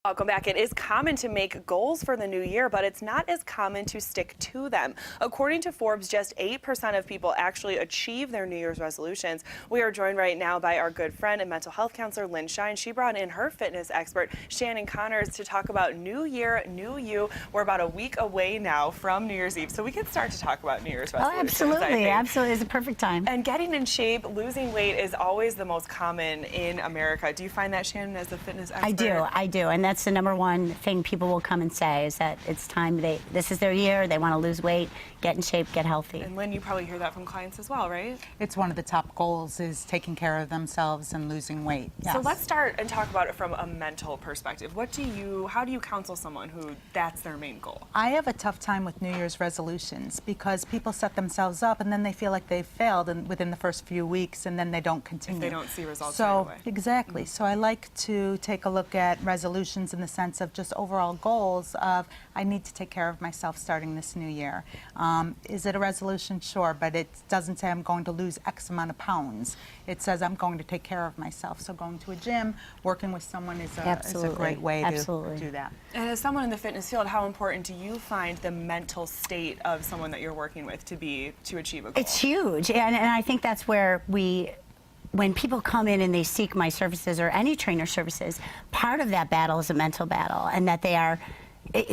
Welcome back. It is common to make goals for the new year, but it's not as common to stick to them. According to Forbes, just 8% of people actually achieve their New Year's resolutions. We are joined right now by our good friend and mental health counselor, Lynn Shine. She brought in her fitness expert, Shannon Connors, to talk about New Year, New You. We're about a week away now from New Year's Eve, so we can start to talk about New Year's resolutions. Oh, absolutely. Absolutely. It's a perfect time. And getting in shape, losing weight is always the most common in America. Do you find that, Shannon, as a fitness expert? I do. And that's the number one thing people will come and say is that it's time, this is their year, they want to lose weight, get in shape, get healthy. And Lynn, you probably hear that from clients as well, right? It's one of the top goals is taking care of themselves and losing weight. Yes. So let's start and talk about it from a mental perspective. How do you counsel someone who that's their main goal? I have a tough time with New Year's resolutions because people set themselves up and then they feel like they've failed within the first few weeks and then they don't continue. If they don't see results right away. Exactly. So I like to take a look at resolutions in the sense of just overall goals of I need to take care of myself starting this new year. Is it a resolution? Sure, but it doesn't say I'm going to lose X amount of pounds. It says I'm going to take care of myself. So going to a gym, working with someone is a great way to do that. And as someone in the fitness field, how important do you find the mental state of someone that you're working with to achieve a goal? It's huge, and I think that's where when people come in and they seek my services or any trainer services, part of that battle is a mental battle, and that they are,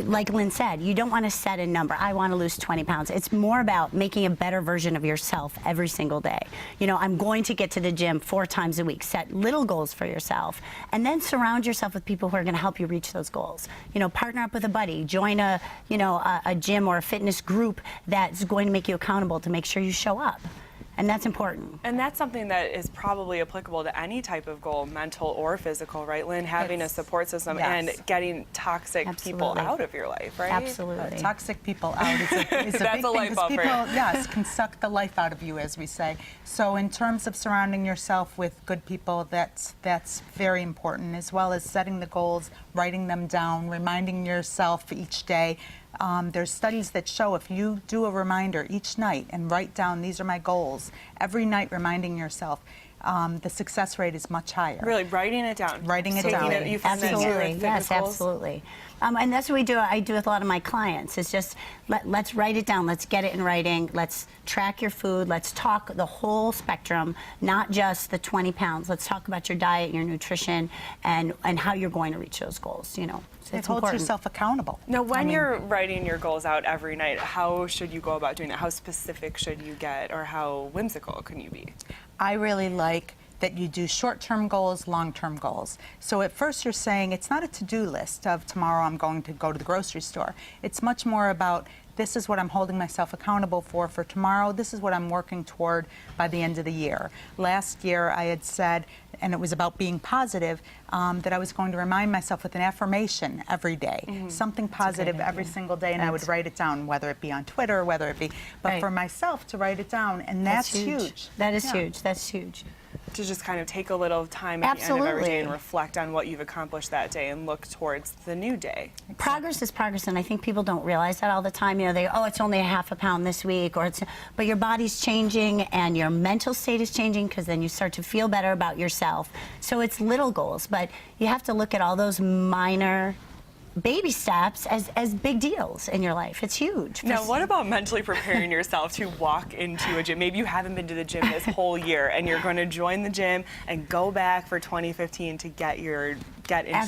like Lynn said, you don't want to set a number. I want to lose 20 pounds. It's more about making a better version of yourself every single day. You know, I'm going to get to the gym 4 times a week. Set little goals for yourself, and then surround yourself with people who are going to help you reach those goals. You know, partner up with a buddy, join a gym or a fitness group that's going to make you accountable to make sure you show up. And that's important. And that's something that is probably applicable to any type of goal, mental or physical, right, Lynn? Having a support system and getting toxic people out of your life, right? Absolutely. Toxic people out is a big thing because people, yes, can suck the life out of you, as we say. So in terms of surrounding yourself with good people, that's very important, as well as setting the goals, writing them down, reminding yourself each day. There's studies that show if you do a reminder each night and write down, these are my goals, every night reminding yourself, the success rate is much higher. Really, writing it down. Writing it down. You find absolutely. That yes, absolutely. And that's what we do. I do with a lot of my clients. It's just let's write it down. Let's get it in writing. Let's track your food. Let's talk the whole spectrum, not just the 20 pounds. Let's talk about your diet, your nutrition, and how you're going to reach those goals. You know, so it holds yourself accountable. Now, when you're writing your goals out every night, how should you go about doing that? How specific should you get, or how whimsical can you be? I really like that you do short-term goals, long-term goals. So at first you're saying it's not a to-do list of tomorrow I'm going to go to the grocery store. It's much more about this is what I'm holding myself accountable for tomorrow. This is what I'm working toward by the end of the year. Last year I had said, and it was about being positive, that I was going to remind myself with an affirmation every day, something positive every single day, and I would write it down, whether it be on Twitter, whether it be, but for myself to write it down, and that's huge. That is huge. That's huge. To just kind of take a little time at the end of every day and reflect on what you've accomplished that day and look towards the new day. Progress is progress, and I think people don't realize that all the time. You know, they it's only a half a pound this week, but your body's changing and your mental state is changing, because then you start to feel better about yourself. So it's little goals, but you have to look at all those minor baby steps as big deals in your life. It's huge. Now, what about mentally preparing yourself to walk into a gym? Maybe you haven't been to the gym this whole year, and you're going to join the gym and go back for 2015 to get in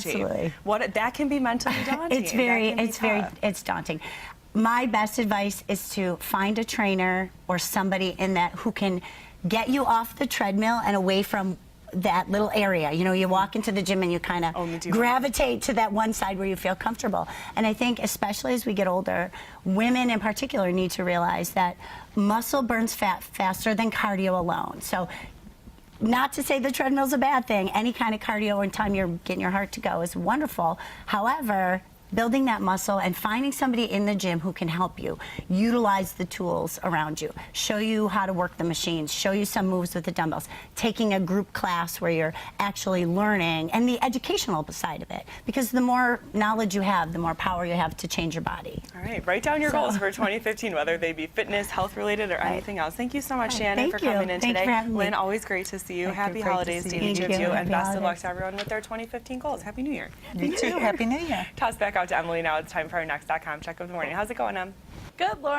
shape. That can be mentally daunting. It's daunting. My best advice is to find a trainer or somebody in that who can get you off the treadmill and away from that little area. You know, you walk into the gym and you kind of gravitate to that one side where you feel comfortable. And I think especially as we get older, women in particular need to realize that muscle burns fat faster than cardio alone. So not to say the treadmill's a bad thing. Any kind of cardio in time you're getting your heart to go is wonderful. However, building that muscle and finding somebody in the gym who can help you utilize the tools around you, show you how to work the machines, show you some moves with the dumbbells, taking a group class where you're actually learning, and the educational side of it. Because the more knowledge you have, the more power you have to change your body. All right, write down your goals for 2015, whether they be fitness, health related, or anything else. Thank you so much, Shannon, Thank for you. coming in Thanks today. for having me. Lynn, always great to see you. Thank you. Happy Great to holidays see to you. each Thank of you. you, and Happy best of luck holidays. to everyone with their 2015 goals. Happy New Year. You too. Happy New Year. Toss back out to Emily now. It's time for our next .com check of the morning. How's it going, Em? Good, Lauren.